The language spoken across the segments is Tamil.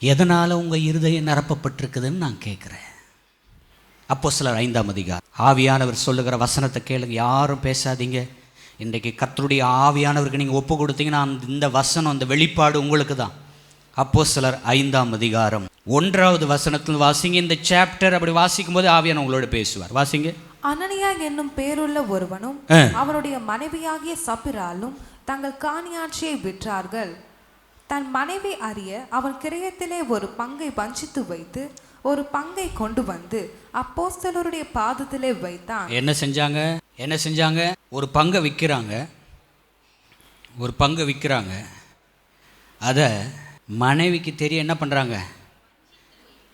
எதனால் உங்கள் இருதயம் நிரப்பப்பட்டிருக்குதுன்னு நான் கேட்குறேன். அப்போஸ்தலர் 5ஆம் அதிகாரம். ஆவியானவர் சொல்லுகிற வசனத்தை கேளுங்க, யாரும் பேசாதீங்க. இன்றைக்கு கர்த்தருடைய ஆவியானவருக்கு நீங்கள் ஒப்பு கொடுத்தீங்கன்னா இந்த வசனம், அந்த வெளிப்பாடு உங்களுக்கு தான். அப்போஸ்தலர் 5ஆம் அதிகாரம் 1வது வசனத்தில் வாசிங்க. இந்த சாப்டர் அப்படி வாசிக்கும் போது ஆவியானவர் உங்களோட பேசுவார். வாசிங்க. அனனியா என்னும் பேருள்ள ஒருவனும் அவனுடைய மனைவியாகிய சப்பிராலும் தங்கள் காணியாட்சியை விற்றார்கள். தன் மனைவி அறிய அவன் கிரயத்திலே ஒரு பங்கை வஞ்சித்து வைத்து ஒரு பங்கை கொண்டு வந்து அப்போஸ்தலருடைய பாதத்திலே வைத்தான். என்ன செஞ்சாங்க? ஒரு பங்கை விற்கிறாங்க. அதை மனைவிக்கு தெரிய என்ன பண்ணுறாங்க?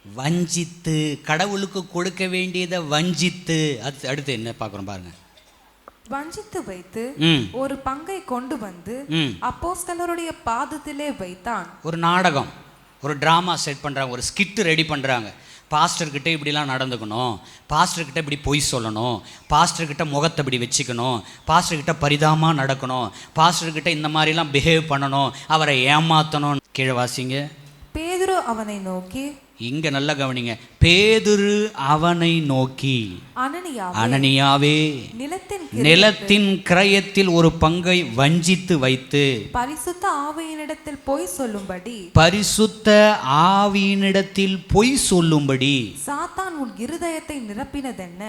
வஞ்சித்து, கடவுளுக்கு கொடுக்க வேண்டியதை வஞ்சித்து. அடுத்து என்ன பார்க்குறோம் பாருங்க. வஞ்சித்து வைத்து ஒரு பங்கை கொண்டு வந்து அப்போஸ்தலருடைய பாதத்திலே வைத்தான். ஒரு நாடகம், ஒரு ட்ராமா செட் பண்ணுறாங்க, ஒரு ஸ்கிட் ரெடி பண்ணுறாங்க. பாஸ்டர்கிட்ட இப்படிலாம் நடந்துக்கணும், பாஸ்டர்கிட்ட இப்படி பொய் சொல்லணும், பாஸ்டர்கிட்ட முகத்தை இப்படி வச்சுக்கணும், பாஸ்டர்கிட்ட பரிதாபமாக நடக்கணும், பாஸ்டர்கிட்ட இந்த மாதிரிலாம் பிஹேவ் பண்ணணும், அவரை ஏமாற்றணும். கீழே வாசிங்க. பேதுரு அவனை நோக்கி, இங்க நல்ல கவனிங்க, பேதுரு அவனை நோக்கி, அனனியாவே நிலத்தின் கிரயத்தில் ஒரு பங்கை வஞ்சித்து வைத்து பரிசுத்த ஆவியினிடத்தில் பொய் சொல்லும்படி சாத்தான் உன் இருதயத்தை நிரப்பினதென்ன?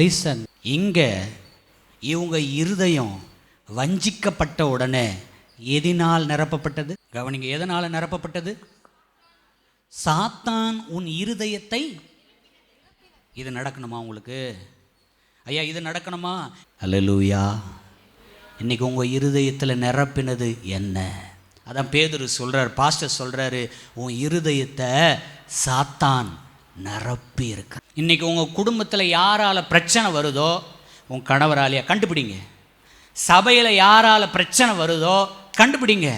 லிசன், இங்க இவங்க இருதயம் வஞ்சிக்கப்பட்ட உடனே எதனால் நிரப்பப்பட்டது? கவனிங்க, எதனால நிரப்பப்பட்டது? சாத்தான் உன் இருதயத்தை. இது நடக்கணுமா உங்களுக்கு? ஐயா, இது நடக்கணுமா? அல்லேலூயா. இன்னைக்கு உங்கள் இருதயத்தில் நிரப்பினது என்ன? அதான் பேதுரு சொல்கிறார், பாஸ்டர் சொல்கிறாரு, உன் இருதயத்தை சாத்தான் நிரப்பி இருக்க. இன்னைக்கு உங்கள் குடும்பத்தில் யாரால் பிரச்சனை வருதோ, உன் கணவராலையா கண்டுபிடிங்க. சபையில் யாரால் பிரச்சனை வருதோ கண்டுபிடிங்க.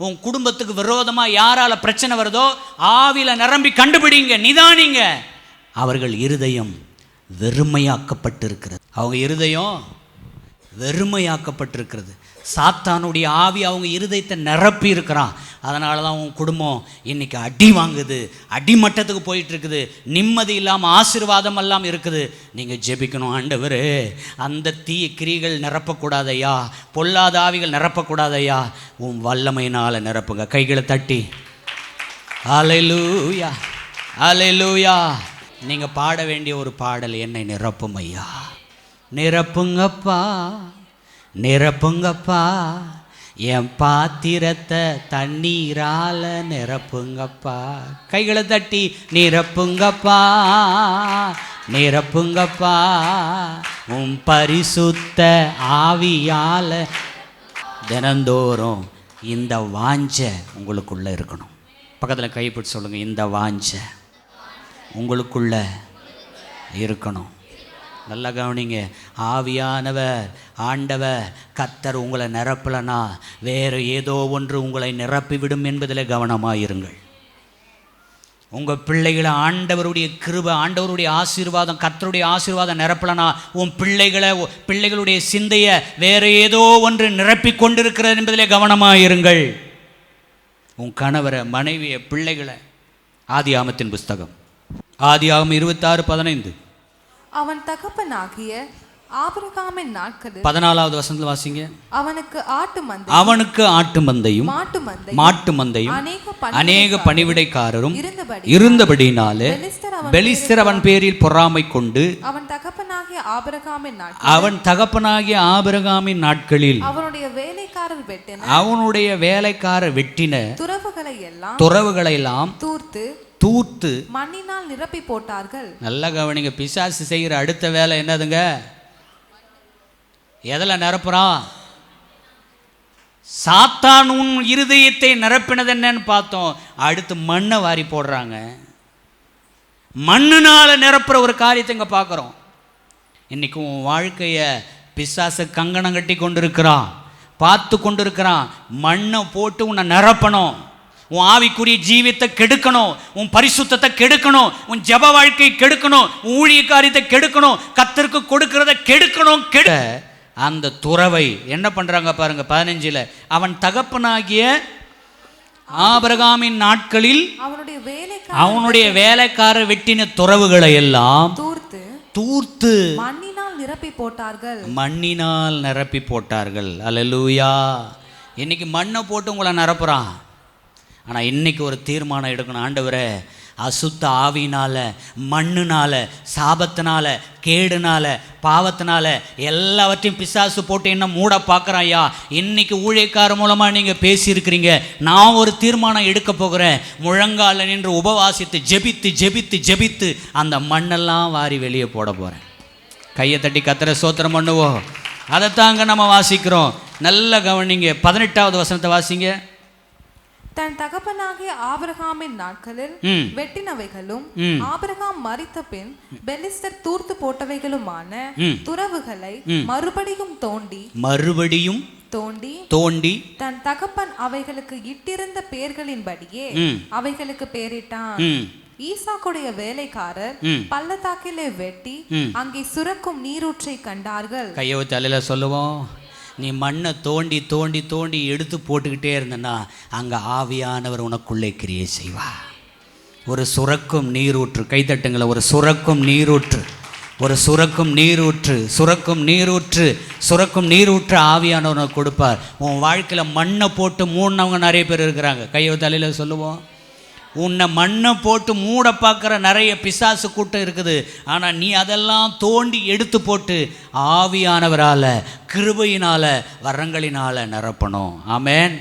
உன் குடும்பத்துக்கு விரோதமாக யாரால பிரச்சனை வருதோ ஆவில நிரம்பி கண்டுபிடிங்க, நிதானிங்க. அவர்கள் இருதயம் வெறுமையாக்கப்பட்டிருக்கிறது. அவங்க இருதயம் வெறுமையாக்கப்பட்டிருக்கிறது. சாத்தானுடைய ஆவி அவங்க இருதயத்தை நிரப்பி இருக்கிறான். அதனால தான் உன் குடும்பம் இன்னைக்கு அடி வாங்குது, அடிமட்டத்துக்கு போயிட்டு இருக்குது, நிம்மதி இல்லாமல் ஆசீர்வாதம் எல்லாம் இருக்குது. நீங்கள் ஜெபிக்கணும், ஆண்டவரே அந்த தீய கிரிகள் நிரப்பக்கூடாதையா, பொல்லாத ஆவிகள் நிரப்பக்கூடாதையா, உன் வல்லமையினால் நிரப்புங்க. கைகளை தட்டி அல்லேலூயா, அல்லேலூயா. நீங்கள் பாட வேண்டிய ஒரு பாடல், என்னை நிரப்பும் ஐயா, நிரப்புங்கப்பா, என் பாத்திரத்தை தண்ணீரால நிரப்புங்கப்பா. கைகளை தட்டி நிரப்புங்கப்பா, உன் பரிசுத்த ஆவியால. தினந்தோறும் இந்த வாஞ்சை உங்களுக்குள்ள இருக்கணும். பக்கத்தில் கைப்பிட்டு சொல்லுங்க, இந்த வாஞ்சை உங்களுக்குள்ள இருக்கணும். நல்லா கவனிங்க. ஆவியானவர், ஆண்டவர், கர்த்தர் உங்களை நிரப்பலனா வேறு ஏதோ ஒன்று உங்களை நிரப்பிவிடும் என்பதில் கவனமாயிருங்கள். உங்கள் பிள்ளைகளை ஆண்டவருடைய கிருபை, ஆண்டவருடைய ஆசீர்வாதம், கர்த்தருடைய ஆசீர்வாதம் நிரப்பலனா உன் பிள்ளைகளுடைய சிந்தையை வேறு ஏதோ ஒன்று நிரப்பி கொண்டிருக்கிறது என்பதிலே கவனமாயிருங்கள். உன் கணவரை, மனைவியை, பிள்ளைகளை. ஆதியாகமத்தின் புஸ்தகம், ஆதியாகமம் 26:15. அவன் தகப்பனாகிய ஆபிரகாமின் நாட்களில் 14வது வசனத்தில் வாசிங்க. அவனுக்கு ஆட்டு மந்தையும் மாட்டு மந்தையும் அநேக பணிவிடைக்காரரும் இருந்தபடினாலே பெலிஸ்தர் அவன் பேரில் பொறாமை கொண்டு அவன் தகப்பனாகிய ஆபிரகாமின் நாட்களில் அவனுடைய வேலைக்காரர் வெட்டின துறவுகளை எல்லாம் தூர்த்து மண்ணினால் நிரப்பி போட்டார்கள். நல்ல கவனிங்க. பிசாசு செய்கிற அடுத்த வேலை என்னதுங்க? எதில் நிரப்புறான்? சாத்தான் உன் இருதயத்தை நிரப்பினது என்னன்னு பார்த்தோம். அடுத்து மண்ணை வாரி போடுறாங்க. மண்ணுனால நிரப்புற ஒரு காரியத்தை இங்கே பார்க்குறோம். இன்னைக்கு உன் வாழ்க்கையை பிசாசு கங்கணம் கட்டி கொண்டிருக்கிறான், பார்த்து கொண்டிருக்கிறான். மண்ணை போட்டு உன்னை நிரப்பணும். உன் ஆவிக்குரிய ஜீவியத்தை கெடுக்கணும், உன் பரிசுத்தத்தை கெடுக்கணும், உன் ஜப வாழ்க்கை கெடுக்கணும், உன் ஊழிய காரியத்தை கெடுக்கணும், கர்த்தருக்கு கொடுக்கிறத கெடுக்கணும். அந்த துறவை என்ன பண்றாங்க பாருங்க. 15 அவன் தகப்பனாகிய ஆபிரகாமின் நாட்களில் அவனுடைய வேலைக்காரர் வெட்டின துறவுகளை எல்லாம் தூர்த்து மண்ணினால் நிரப்பி போட்டார்கள். அல்லேலூயா. இன்னைக்கு மண்ணை போட்டு உங்களை நிரப்புறான். ஆனால் இன்னைக்கு ஒரு தீர்மானம் எடுக்கணும். ஆண்டவரே, அசுத்த ஆவியினால, மண்ணுனால, சாபத்தினால, கேடுனால, பாவத்தினால எல்லாவற்றையும் பிசாசு போட்டு என்ன மூட பார்க்குறான். ஐயா, இன்னைக்கு ஊழியக்கார மூலமாக நீங்கள் பேசியிருக்கிறீங்க. நான் ஒரு தீர்மானம் எடுக்க போகிறேன். முழங்கால நின்று உபவாசித்து ஜெபித்து ஜெபித்து ஜெபித்து அந்த மண்ணெல்லாம் வாரி வெளியே போட போகிறேன். கையை தட்டி கர்த்தரை ஸ்தோத்திரம் பண்ணுவோம். அதைத்தாங்க நம்ம வாசிக்கிறோம். நல்ல கவனிங்க. 18வது வசனத்தை வாசிங்க. தன் தகப்பனாகிய ஆபிரகாமின் நாட்களில் வெட்டினவைகளும் ஆபிரகாம் மரித்த பின் பெலிஸ்தர் தூர்த்து போட்டவைகளுமான துறவுகளை மறுபடியும் தோண்டி தன் தகப்பன் அவைகளுக்கு இட்டிருந்த பெயர்களின்படியே அவைகளுக்கு பெயரிட்டான். ஈசாக்குடைய வேலைக்காரர் பள்ளத்தாக்கிலே வெட்டி அங்கே சுரக்கும் நீரூற்றை கண்டார்கள். கையை தலையில சொல்லுவோம். நீ மண்ணை தோண்டி தோண்டி தோண்டி எடுத்து போட்டுக்கிட்டே இருந்தனா அங்கே ஆவியானவர் உனக்குள்ளே கிரியை செய்வா. ஒரு சுரக்கும் நீரூற்று. கைத்தட்டுங்களை. ஒரு சுரக்கும் நீரூற்று, ஒரு சுரக்கும் நீரூற்று, சுரக்கும் நீரூற்று, சுரக்கும் நீரூற்று ஆவியானவர் உனக்கு கொடுப்பார். உன் வாழ்க்கையில் மண்ணை போட்டு மூடினவங்க நிறைய பேர் இருக்கிறாங்க. கையை தலையில் சொல்லுவோம். உன்னை மண்ணை போட்டு மூட பார்க்குற நிறைய பிசாசு கூட்டம் இருக்குது. ஆனால் நீ அதெல்லாம் தோண்டி எடுத்து போட்டு ஆவியானவரால், கிருபையினால், வரங்களினால் நிரப்பணும். ஆமென்.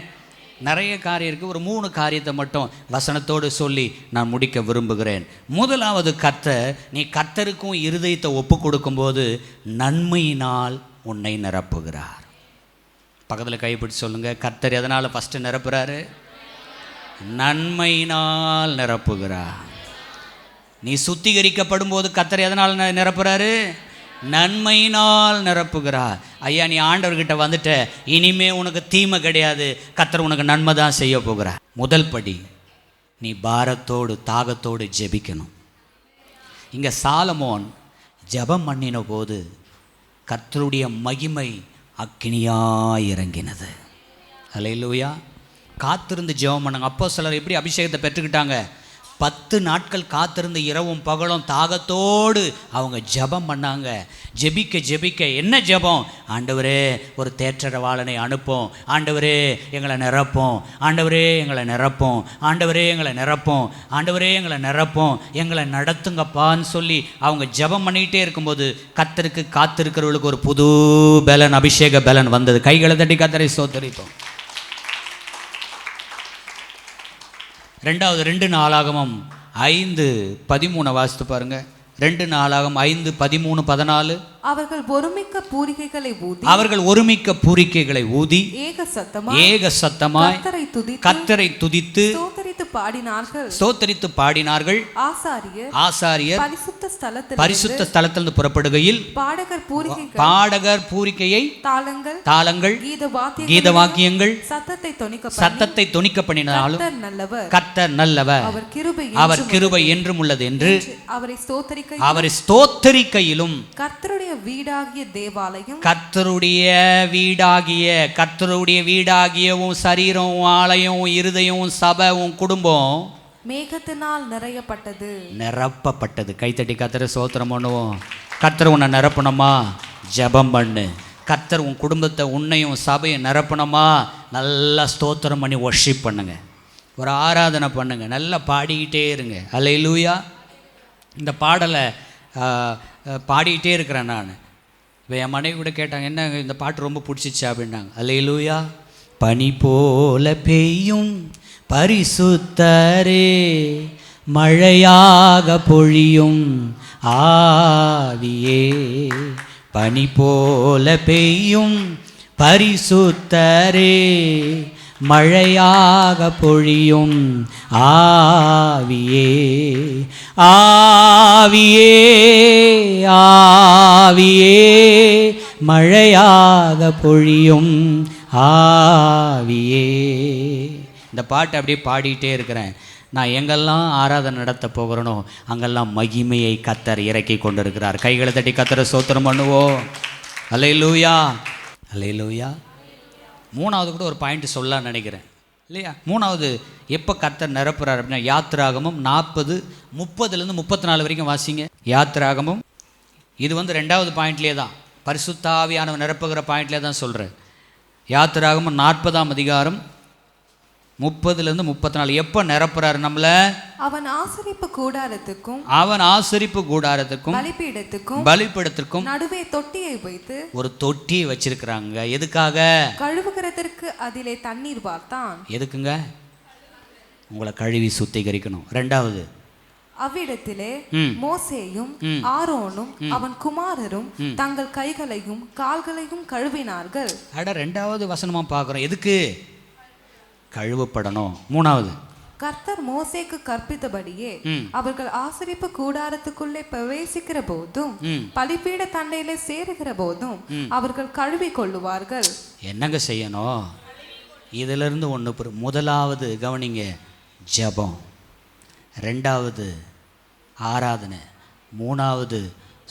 நிறைய காரியம் இருக்குது. ஒரு 3 காரியத்தை மட்டும் வசனத்தோடு சொல்லி நான் முடிக்க விரும்புகிறேன். முதலாவது, கர்த்தர், நீ கர்த்தருக்கும் இருதயத்தை ஒப்பு கொடுக்கும்போது நன்மையினால் உன்னை நிரப்புகிறார். பக்கத்தில் கைப்பிடிச்சு சொல்லுங்கள். கர்த்தர் எதனால் ஃபஸ்ட்டு நிரப்புகிறாரு? நன்மையினால் நிரப்புகிறார். நீ சுத்திகரிக்கப்படும் போது கர்த்தர் எதனால் நிரப்புறாரு? நன்மையினால் நிரப்புகிறார். ஐயா, நீ ஆண்டவர்கிட்ட வந்துட்ட, இனிமே உனக்கு தீமை கிடையாது, கர்த்தர் உனக்கு நன்மை தான் செய்ய போகிறார். முதல் படி, நீ பாரத்தோடு தாகத்தோடு ஜெபிக்கணும். இங்கே சாலமோன் ஜெபம் பண்ணின போது கர்த்தருடைய மகிமை அக்கினியாய் இறங்கினது. அல்லேலூயா. காத்திருந்து ஜெபம் பண்ணாங்க. அப்போஸ்தலர் எப்படி அபிஷேகத்தை பெற்றுக்கிட்டாங்க? 10 நாட்கள் காத்திருந்து இரவும் பகலும் தாகத்தோடு அவங்க ஜெபம் பண்ணாங்க. ஜெபிக்க ஜெபிக்க என்ன ஜெபம்? ஆண்டவரே, ஒரு தேற்றரவாளனை அனுப்போம். ஆண்டவரே, எங்களை நிரப்போம். ஆண்டவரே, எங்களை நிரப்போம். ஆண்டவரே, எங்களை நிரப்போம். ஆண்டவரே, எங்களை நிரப்போம். எங்களை நடத்துங்கப்பான்னு சொல்லி அவங்க ஜெபம் பண்ணிக்கிட்டே இருக்கும்போது கர்த்தருக்கு காத்திருக்கிறவர்களுக்கு ஒரு புது பலன், அபிஷேக பலன் வந்தது. கைகளை தட்டி கர்த்தரை ஸ்தோத்திரிப்போம். 2 நாளாகமம் 5:13 வாசித்து பாருங்க. 2 நாளாகமம் 5:13-14. அவர்கள் ஒருமிக்க பூரிக்கைகளை ஊதி ஏக சத்தமாய் கர்த்தரை துதித்து ஸ்தோத்தரித்து பாடினார்கள். ஆசாரியர் பரிசுத்த ஸ்தலத்திலிருந்து புறப்படுகையில் பாடகர் பூரிக்கையை தாளங்கள் கீத வாக்கியங்கள் சத்தத்தை தொனிக்க பண்ணினாலும் கர்த்தர் நல்லவர், அவர் கிருபை என்றும் உள்ளது என்று அவரை ஸ்தோத்தரிக்கையிலும் கர்த்தருடைய வீடாகிய உன் சரீரம், உன் ஆலயம், உன் இருதயம், உன் சபை, உன் குடும்பம் மேகத்தினால் நிரப்பப்பட்டது. கைத்தட்டி கர்த்தரை ஸ்தோத்திரம் பண்ணுவோம். கர்த்தர் உன்னை நிரப்பணுமா? ஜெபம் பண்ணு. கர்த்தர் உன் குடும்பத்தை, உன்னையும் சபையை நிரப்பணுமா? நல்லா ஸ்தோத்திரம் பண்ணி வொர்ஷிப் பண்ணுங்க. ஒரு ஆராதனை பண்ணுங்க. நல்லா பாடிக்கிட்டே இருங்க. அல்லேலூயா. இந்த பாடலை பாடிக்கிட்டே இருக்கிறேன் நான். இப்போ என் மனைவி கூட கேட்டாங்க, என்ன இந்த பாட்டு ரொம்ப பிடிச்சிச்சு அப்படின்னாங்க. அல்லேலூயா. பனி போல பெய்யும் பரிசுத்தரே, மழையாக பொழியும் ஆவியே, பனி போல பெய்யும் பரிசுத்தரே, மழையாக பொழியும் ஆவியே, ஆவியே, ஆவியே, மழையாக பொழியும் ஆவியே. இந்த பாட்டை அப்படியே பாடிட்டே இருக்கிறேன். நான் எங்கெல்லாம் ஆராதனை நடத்த போகிறேனோ அங்கெல்லாம் மகிமையை கர்த்தர் இறக்கி கொண்டிருக்கிறார். கைகளை தட்டி கர்த்தரை ஸ்தோத்திரம் பண்ணுவோம். அல்லேலூயா, அல்லேலூயா. 3வது கூட ஒரு பாயிண்ட் சொல்லலாம்னு நினைக்கிறேன். இல்லையா? மூணாவது எப்போ கர்த்தர் நிரப்புறார் அப்படின்னா யாத்திராகமம் 40:30 34 வரைக்கும் வாசிங்க. யாத்திராகமம் இது வந்து 2வது பாயிண்ட்லேயே தான், பரிசுத்த ஆவியானவர் நிரப்புகிற பாயிண்ட்லேயே தான் சொல்கிறேன். யாத்திராகமம் 40ஆம் அதிகாரம் 30-34 எப்போ நிரப்புறாரு நம்மளை? அவன் ஆசரிப்பு கூடாரத்துக்கும் பலிபீடத்துக்கும் நடுவே தொட்டியை வைத்து ஒரு தொட்டியை வச்சிருக்கிறாங்க. எதுக்காக? கழுவுகிறதற்கு அதிலே தண்ணீர் வார்த்தான். எதுக்குங்க? உங்களை கழுவி சுத்திகரிக்கணும். 2வது அவ்விடத்திலே மோசேயும் ஆரோனும் அவன் குமாரரும் தங்கள் கைகளையும் கால்களையும் கழுவினார்கள். 2வது வசனமா பார்க்கிறோம். எதுக்கு? கழுவப்படணும். 3வது கர்த்தர் மோசேக்கு கற்பித்தபடியே அவர்கள் ஆசரிப்பு கூடாரத்துக்குள்ளே பிரவேசிக்கிற போதும் பலிபீட தண்டையிலே சேருகிற போதும் அவர்கள் கழுவி கொள்ளுவார்கள். என்னங்க செய்யணும்? இதிலிருந்து ஒன்று. முதலாவது கவனிங்க, ஜெபம். 2வது ஆராதனை. 3வது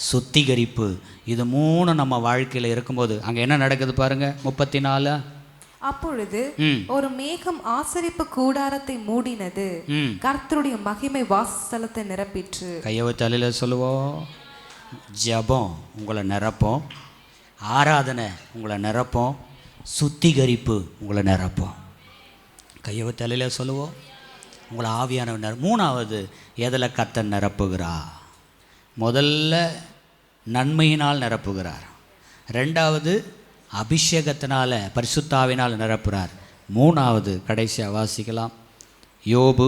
சுத்திகரிப்பு. இது 3 நம்ம வாழ்க்கையில் இருக்கும்போது அங்கே என்ன நடக்குது பாருங்க. 34 அப்பொழுது ஒரு மேகம் ஆசரிப்பு கூடாரத்தை மூடினது, கர்த்தருடைய மகிமை வாசஸ்தலத்தை நிரப்பிற்று. கையவ தலையில சொல்லுவோம். ஜெபம் உங்களை நிரப்போம், ஆராதனை உங்களை நிரப்போம், சுத்திகரிப்பு உங்களை நிரப்போம். கையவ தலையில சொல்லுவோம். உங்களை ஆவியானவர் 3வது எதில் கர்த்தர் நிரப்புகிறா? முதல்ல நன்மையினால் நிரப்புகிறார். 2வது அபிஷேகத்தினால பரிசுத்தாவினால் நிரப்புகிறார். 3வது கடைசியாக வாசிக்கலாம். யோபு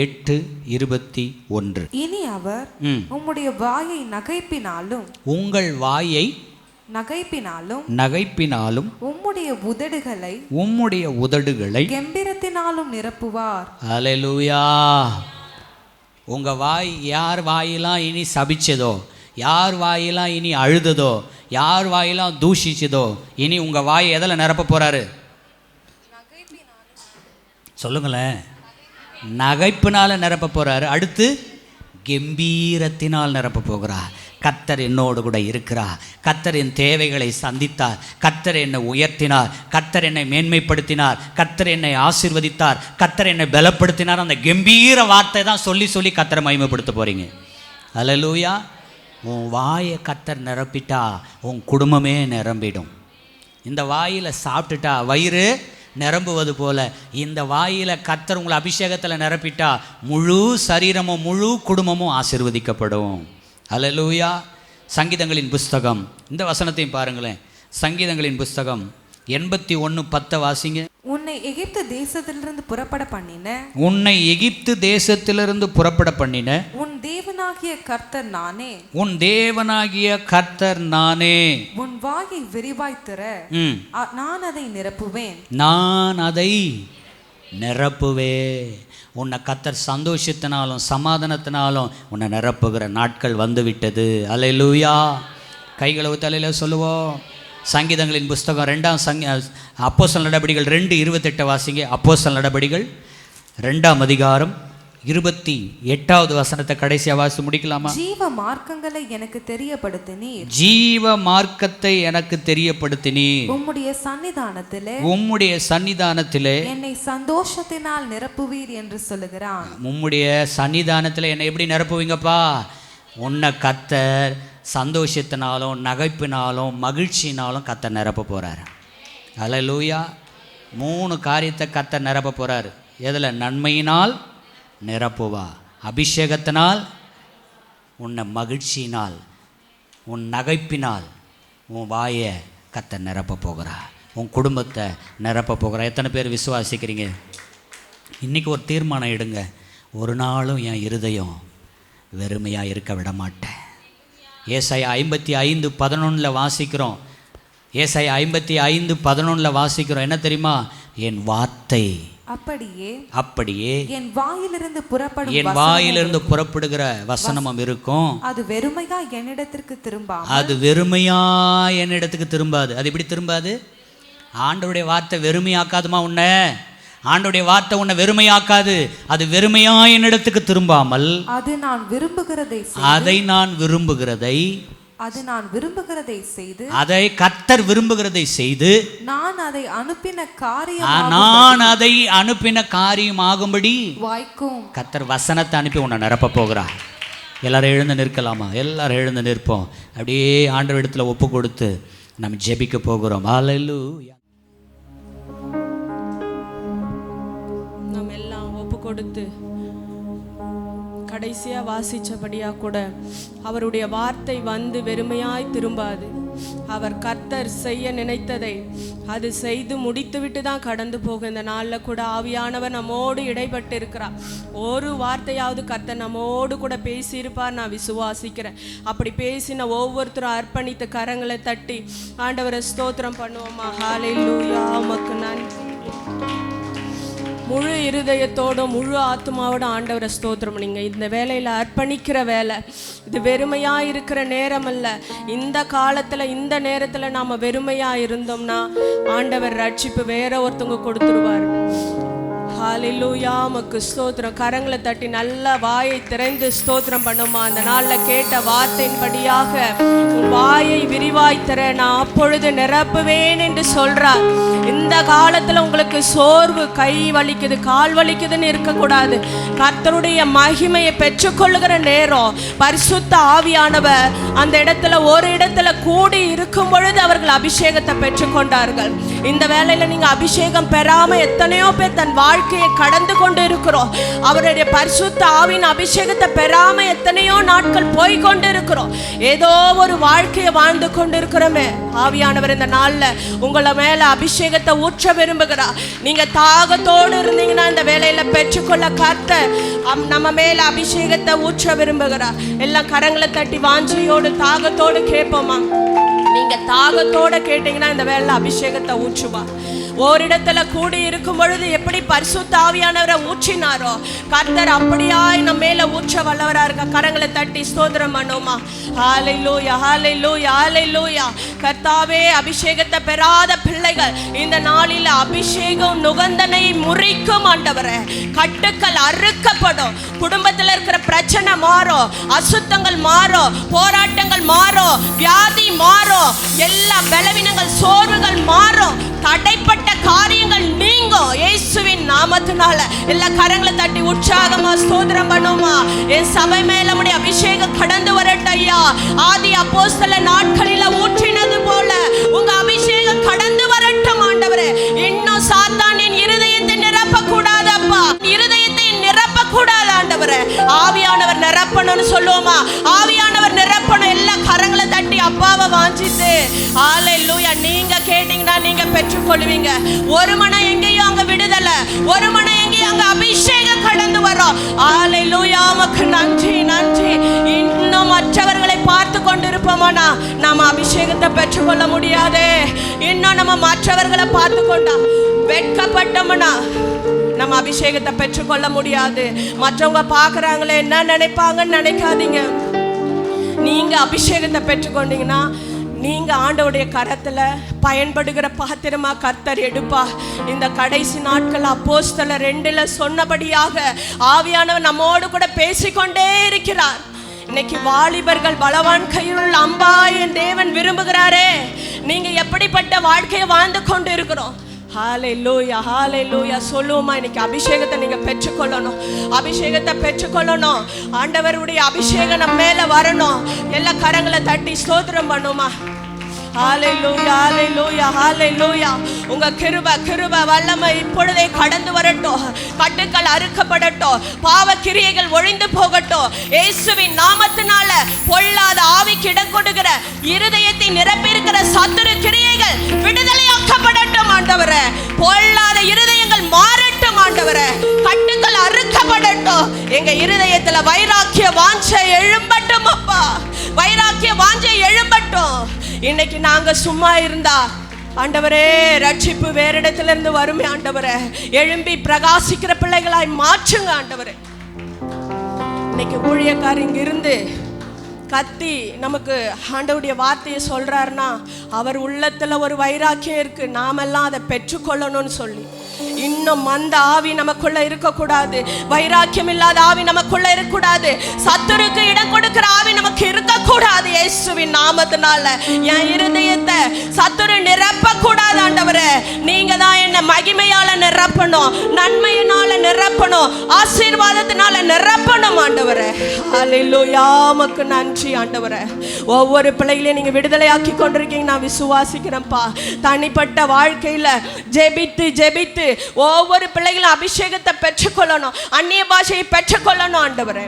8:21. இனி அவர் உம்முடைய வாயை நகைப்பினாலும், உங்கள் வாயை நகைப்பினாலும் உம்முடைய உதடுகளை கெம்பீரத்தினாலும் நிரப்புவார். அல்லேலூயா. உங்க வாய் யார் வாயெல்லாம் இனி சபிச்சதோ, யார் வாயெல்லாம் இனி அழுததோ, யார் வாயெல்லாம் தூஷிச்சதோ, இனி உங்க வாய் எதில் நிரப்ப போறாரு? சொல்லுங்களேன். நகைப்பினால நிரப்ப போறாரு. அடுத்து கம்பீரத்தினால் நிரப்ப போகிறார். கர்த்தர் என்னோடு கூட இருக்கிறார். கர்த்தர் என் தேவைகளை சந்தித்தார். கர்த்தர் என்னை உயர்த்தினார். கர்த்தர் என்னை மேன்மைப்படுத்தினார். கர்த்தர் என்னை ஆசீர்வதித்தார். கர்த்தர் என்னை பலப்படுத்தினார். அந்த கம்பீர வார்த்தை தான் சொல்லி சொல்லி கர்த்தரை மகிமைப்படுத்த போறீங்க. அல்லேலூயா. உன் வாயை கர்த்தர் நிரப்பிட்டா உன் குடும்பமே நிரம்பிடும். இந்த வாயில் சாப்பிட்டுட்டா வயிறு நிரம்புவது போல இந்த வாயில் கர்த்தர் உங்களை அபிஷேகத்தில் நிரப்பிட்டா முழு சரீரமும் முழு குடும்பமும் ஆசீர்வதிக்கப்படும். அல்லேலூயா. சங்கீதங்களின் புஸ்தகம், இந்த வசனத்தையும் பாருங்களேன். சங்கீதங்களின் புஸ்தகம் 81:10 வாசிங்க. உன்னை எகிப்து தேசத்திலிருந்து புறப்பட பண்ணின உன் தேவனாகிய கர்த்தர் நானே. உன் வாயை விரிவாய் திற, நான் அதை நிரப்புவேன். உன்னை கர்த்தர் சந்தோஷத்தினாலும் சமாதானத்தினாலும் உன்னை நிரப்புகிற நாட்கள் வந்து விட்டது. அல்லேலூயா. கைகளை தலையில சொல்லுவோம். சங்கீதங்களின் புஸ்தகம் 2ஆம் அப்போஸ்தலர் நடபடிகள் 2:28 வாசிங்க. அப்போஸ்தலர் நடபடிகள் 2ஆம் அதிகாரம் 28வது வசனத்தை கடைசியாக வாசி முடிக்கலாமா? ஜீவ மார்க்கங்களை எனக்கு தெரியப்படுத்தினீர். உம்முடைய சன்னிதானத்திலே என்னை சந்தோஷத்தினால் நிரப்புவீர் என்று சொல்லுகிறான். உம்முடைய சன்னிதானத்தில் என்னை எப்படி நிரப்புவீங்கப்பா? உன்னை கர்த்தர் சந்தோஷத்தினாலும் நகைப்பினாலும் மகிழ்ச்சினாலும் கர்த்தர் நிரப்ப போகிறார். அல்லேலூயா. 3 காரியத்தை கர்த்தர் நிரப்ப போகிறார். எதில்? நன்மையினால் நிரப்புவா, அபிஷேகத்தினால், உன்னை மகிழ்ச்சியினால், உன் நகைப்பினால் உன் வாயை கர்த்தர் நிரப்ப போகிறார். உன் குடும்பத்தை நிரப்ப போகிறார். எத்தனை பேர் விசுவாசிக்கிறீங்க? இன்றைக்கி ஒரு தீர்மானம் எடுங்க. ஒரு நாளும் என் இருதயம் வெறுமையாக இருக்க விட மாட்டேன். ஏசாயா 55:11 வாசிக்கிறோம். ஏசாயா 55:11 வாசிக்கிறோம். என்ன தெரியுமா? என் வார்த்தை அப்படியே என் வாயிலிருந்து புறப்படுகிற வசனமும் இருக்கும். அது வெறுமையா என்னிடத்துக்கு திரும்பாது. அது எப்படி திரும்பாது? ஆண்டவருடைய வார்த்தை வெறுமையாக்காதுமா உன்னை. ஆண்டவருடைய வார்த்தை உன்னை வெறுமையாக்காது. அது வெறுமையா என்னிடத்துக்கு திரும்பாமல் அதை நான் விரும்புகிறதை அது நான் விரும்புகிறதை செய்து, அதை கர்த்தர் விரும்புகிறதை செய்து, நான் அதை அனுப்பின காரியமாகும்படி வாய்க்கும். கர்த்தர் வசனத்தை அனுப்பி உன்னை நிரப்ப போகிறார். எல்லாரும் எழுந்து நிற்கலாமா? எல்லாரும் எழுந்து நிற்போம். அப்படியே ஆண்டவர் இடத்துல ஒப்பு கொடுத்து நம்ம ஜெபிக்க போகிறோம். ஹல்லேலூயா. நம்ம எல்லாம் ஒப்பு கொடுத்து கடைசியா வாசிச்சபடியா கூட அவருடைய வார்த்தை வந்து வெறுமையாய் திரும்பாது. அவர் கர்த்தர் செய்ய நினைத்ததை அது செய்து முடித்துவிட்டு தான் கடந்து போகும். இந்த நாளில் கூட ஆவியானவர் நம்மோடு இடைப்பட்டு இருக்கிறார். ஒரு வார்த்தையாவது கர்த்தர் நம்மோடு கூட பேசியிருப்பார் நான் விசுவாசிக்கிறேன். அப்படி பேசின ஒவ்வொருத்தரும் அர்ப்பணித்த கரங்களை தட்டி ஆண்டவரை ஸ்தோத்திரம் பண்ணுவோமா? ஹல்லேலூயா, உமக்கு நன்றி. முழு இருதயத்தோடும் முழு ஆத்மாவோட ஆண்டவரை ஸ்தோத்திரம். நீங்கள் இந்த வேலையில் அர்ப்பணிக்கிற வேலை இது வெறுமையாக இருக்கிற நேரம் அல்ல. இந்த காலத்தில் இந்த நேரத்தில் நாம் வெறுமையாக இருந்தோம்னா ஆண்டவர் ரட்சிப்பு வேற ஒருத்தவங்க கொடுத்துருவார். ஹல்லேலூயா, உமக்கு ஸ்தோத்திரம். கரங்களை தட்டி நல்ல வாயை திறந்து ஸ்தோத்திரம் பண்ணுமா? அந்த நாளில் கேட்ட வார்த்தையின்படியாக உன் வாயை விரிவாய் தர நான் அப்பொழுது நிரப்புவேன் என்று சொல்றார். இந்த காலத்தில் உங்களுக்கு சோர்வு, கை வலிக்குது, கால் வலிக்குதுன்னு இருக்கக்கூடாது. கர்த்தருடைய மகிமையை பெற்றுக்கொள்ளுகிற நேரம் பரிசுத்த ஆவியானவர் அந்த இடத்துல ஒரு இடத்துல கூடி இருக்கும் பொழுது அவர்கள் அபிஷேகத்தை பெற்றுக்கொண்டார்கள். இந்த வேளையில் நீங்கள் அபிஷேகம் பெறாம எத்தனையோ பேர் தன் வாழ்க்கையை கடந்து கொண்டு இருக்கிறோம். அவருடைய பரிசுத்த ஆவியின் அபிஷேகத்தை பெறாம எத்தனையோ நாட்கள் போய் கொண்டு இருக்கிறோம். ஏதோ ஒரு வாழ்க்கையை வாழ்ந்து கொண்டு இருக்கிறோமே. ஆவியானவர் இந்த நாளில் உங்களை மேல அபிஷேகத்தை ஊற்ற விரும்புகிறார். நீங்க தாகத்தோடு இருந்தீங்கன்னா இந்த வேலையில பெற்றுக்கொள்ள கர்த்தர் நம்ம மேல அபிஷேகத்தை ஊற்ற விரும்புகிறார். எல்லாம் கரங்களை தட்டி வாஞ்சையோடு தாகத்தோடு கேட்போமா? நீங்க தாகத்தோட கேட்டீங்கன்னா இந்த வேலை அபிஷேகத்தை ஊற்றுவா. ஓரிடத்துல கூடி இருக்கும் பொழுது எப்படி பரிசுத்த ஆவியானவரை ஊற்றினாரோ கர்த்தர் அப்படியாய் நம்ம மேல ஊற்ற வல்லவரா இருக்க. கரங்களை தட்டி ஸ்தோத்திரம் பண்ணுமா? ஹல்லேலூயா, ஹல்லேலூயா, ஹல்லேலூயா. கர்த்தாவே, அபிஷேகத்தை பெறாத பிள்ளைகள் இந்த நாளில் அபிஷேகம் நுகந்தனை முறிக்கும் ஆண்டவரே. கட்டுக்கள் அறுக்கப்படும். குடும்பத்தில் இருக்கிற பிரச்சனை மாறும், அசுத்தங்கள் மாறும், போராட்டங்கள் மாறும், வியாதி மாறும், எல்லா பலவீனங்கள் சோர்வுகள் மாறும், தடைப்பட்ட காரியங்கள் நீங்கும் இயேசுவின் நாமத்தினால. எல்லா கரங்களை தட்டி உற்சாகமா ஸ்தோத்திரம் பண்ணுமா? என் சபை மேல நம்முடைய அபிஷேகம் கடந்து வரட்டும் ஐயா. ஆதி அப்போஸ்தல நாட்களில ஊற்றினது போல உங்க அபிஷேகம் கடந்து வரட்டும் ஆண்டவரே. இன்னும் சாத்தான் என் இருதயத்தை நிரப்ப கூடாது அப்பா, இருதயத்தை நிரப்ப கூடாது ஆண்டவரே. ஆவியானவர் நிரப்பணும்னு சொல்லுவோமா? ஆவியானவர் நிரப்பணும். எல்லா கரங்களை தட்டி அப்பாவை வாஞ்சித்து ஹல்லேலூயா. நீங்க கேட்டீங்கன்னா நீங்க பெற்றுக்கொள்வீங்க. ஒரு மனம் எங்கேயும் அங்க விடுதலை, ஒரு மனம் எங்கேயும் அங்க அபிஷேகம் கடந்து வரும். ஹல்லேலூயா, உமக்கு நன்றி, நன்றி. இன்னும் மற்றவர்களை பார்த்து கொண்டிருப்போமானா நாம அபிஷேகத்தை பெற்றுக்கொள்ள முடியாது. இன்னும் நம்ம மற்றவர்களை பார்த்து கொண்டா வெட்கப்பட்டோம்னா நம்ம அபிஷேகத்தை பெற்றுக்கொள்ள முடியாது. மற்றவங்க பார்க்குறாங்களே என்ன நினைப்பாங்கன்னு நினைக்காதீங்க. நீங்க அபிஷேகத்தை பெற்றுக்கொண்டீங்கன்னா நீங்க ஆண்டவருடைய கரத்துல பயன்படுகிற பாத்திரமா கர்த்தர் எடுப்பா. இந்த கடைசி நாட்கள் அப்போஸ்தலர் 2 சொன்னபடியாக ஆவியானவர் நம்மோடு கூட பேசிக்கொண்டே இருக்கிறார். இன்னைக்கு வாலிபர்கள் பலவான் கையுள்ள அம்பா என் தேவன் விரும்புகிறாரே. நீங்க எப்படிப்பட்ட வாழ்க்கையை வாழ்ந்து கொண்டு இருக்கிறோம்? ஹல்லேலூயா, ஹல்லேலூயா சொல்லுவோமா? இன்னைக்கு அபிஷேகத்தை நீங்க பெற்றுக்கொள்ளணும், அபிஷேகத்தை பெற்றுக்கொள்ளணும். ஆண்டவருடைய அபிஷேகம் நம்ம மேல வரணும். எல்லா கரங்களை தட்டி ஸ்தோத்திரம் பண்ணுமா? ஹல்லேலூயா, ஹல்லேலூயா, ஹல்லேலூயா. உங்க கிருபை வல்லமை இப்பொழுதே கடந்து வரட்டும். கட்டுக்கள் அறுக்கப்படட்டும், பாவ கிரியைகள் ஒழிந்து போகட்டும். இயேசுவின் நாமத்தினால பொல்லாத ஆவிக்கு இடம் கொடுக்கிற இருதயத்தை நிரப்பி இருக்கிற சத்துரு கிரியைகள் விடுதலையாக்கப்படட்டும் ஆண்டவரே. பொல்லாத இருதயங்கள் மாறட்டும் ஆண்டவரே. கட்டுக்கள் அறுக்கப்படட்டும். எங்க இருதயத்துல வைராக்கிய வாஞ்சை எழும்பட்டும் அப்பா, வைராக்கிய வாஞ்சை எழும்பட்டும். இன்னைக்கு நாங்க சும்மா இருந்தா ஆண்டவரே ரட்சிப்பு வேற இடத்துல இருந்து வருமே ஆண்டவரே. எழும்பி பிரகாசிக்கிற பிள்ளைகளாய் மாற்றுங்க ஆண்டவரே. இன்னைக்கு ஊழியக்காரர் இங்க இருந்து கத்தி நமக்கு ஆண்டவருடைய வார்த்தையை சொல்றாருன்னா அவர் உள்ளத்துல ஒரு வைராக்கியம் இருக்கு. நாமெல்லாம் அதை பெற்றுக்கொள்ளணும்னு சொல்லி இன்னும் அந்த ஆவி நமக்குள்ள இருக்கக்கூடாது. வைராக்கியம் இல்லாத ஆவி நமக்குள்ள இருக்கக்கூடாது. சத்துருக்கு இடம் கொடுக்கிற ஆவி நமக்கு இருக்கக்கூடாது. இயேசுவின் நாமத்தினால என் இருதயத்தை சத்துரு நிரப்ப கூடாது. ஆண்டவரே, நீங்க தான் என்ன மகிமையால நிரப்பணும், நன்மையினால நிரப்பணும், ஆசீர்வாதத்தினால நிரப்பணும். ஆண்டவரே, ஹல்லேலூயா, உமக்கு நன்றி. ஆண்டவரே, ஒவ்வொரு பிள்ளைகளையும் நீங்க விடுதலையாக்கி கொண்டிருக்கீங்க, நான் விசுவாசிக்கிறேன்ப்பா. தனிப்பட்ட வாழ்க்கையில ஜெபித்து ஜெபித்து ஒவ்வொரு பிள்ளைகளும் அபிஷேகத்தை பெற்றுக்கொள்ளணும், அந்நிய பாஷையை பெற்றுக்கொள்ளணும். ஆண்டவரே,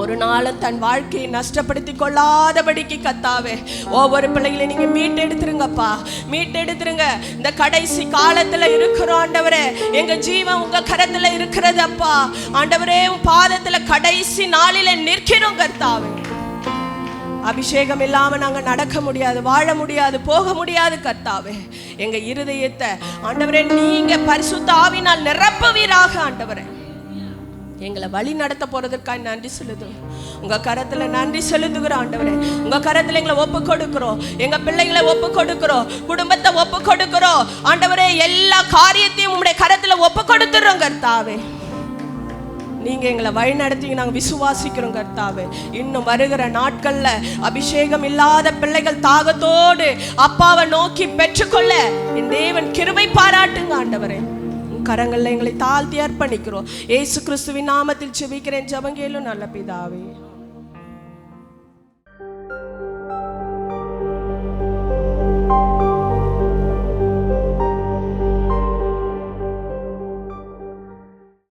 ஒரு நாளும் தன் வாழ்க்கையை நஷ்டப்படுத்தி கொள்ளாதபடிக்கு கத்தாவே ஒவ்வொரு பிள்ளைகளையும் நீங்க மீட்டெடுத்துருங்கப்பா, மீட்டெடுத்துருங்க. இந்த கடைசி காலத்துல இருக்கிறோம் ஆண்டவரே, எங்க ஜீவன் உங்க கரத்துல இருக்கிறது அப்பா. ஆண்டவரே, உன் பாதத்துல கடைசி நாளில நிற்கிறோம் கர்த்தாவே. அபிஷேகம் இல்லாம நாங்க நடக்க முடியாது, வாழ முடியாது, போக முடியாது கர்த்தாவே. எங்க இருதயத்தை ஆண்டவரே நீங்க பரிசுத்த ஆவியினால் நிரப்புவீராக. ஆண்டவரே, எங்களை வழி நடத்த போறதற்காக நன்றி செலுத்துகிறோம். உங்க கரத்துல நன்றி செலுத்துகிறோம் ஆண்டவரே. உங்க கரத்துல எங்களை ஒப்பு கொடுக்கிறோம், எங்க பிள்ளைகளை ஒப்பு கொடுக்கிறோம், குடும்பத்தை ஒப்பு கொடுக்கிறோம் ஆண்டவரே. எல்லா காரியத்தையும் உங்களுடைய கரத்துல ஒப்பு கொடுத்துறோம் கர்த்தாவே. நீங்க எங்களை வழி நடத்திங்க, நாங்கள் விசுவாசிக்கிறோம் கர்த்தாவே. இன்னும் வருகிற நாட்கள்ல அபிஷேகம் இல்லாத பிள்ளைகள் தாகத்தோடு அப்பாவை நோக்கி பெற்றுக்கொள்ள என் தேவன் கிருபை பாராட்டுங்க ஆண்டவரே. கரங்கள்ல எங்களை தாழ்த்தி அர்ப்பணிக்கிறோம். இயேசு கிறிஸ்துவின் நாமத்தில் ஜெபிக்கிறேன், ஜெபம் கேளும் நல்ல பிதாவே.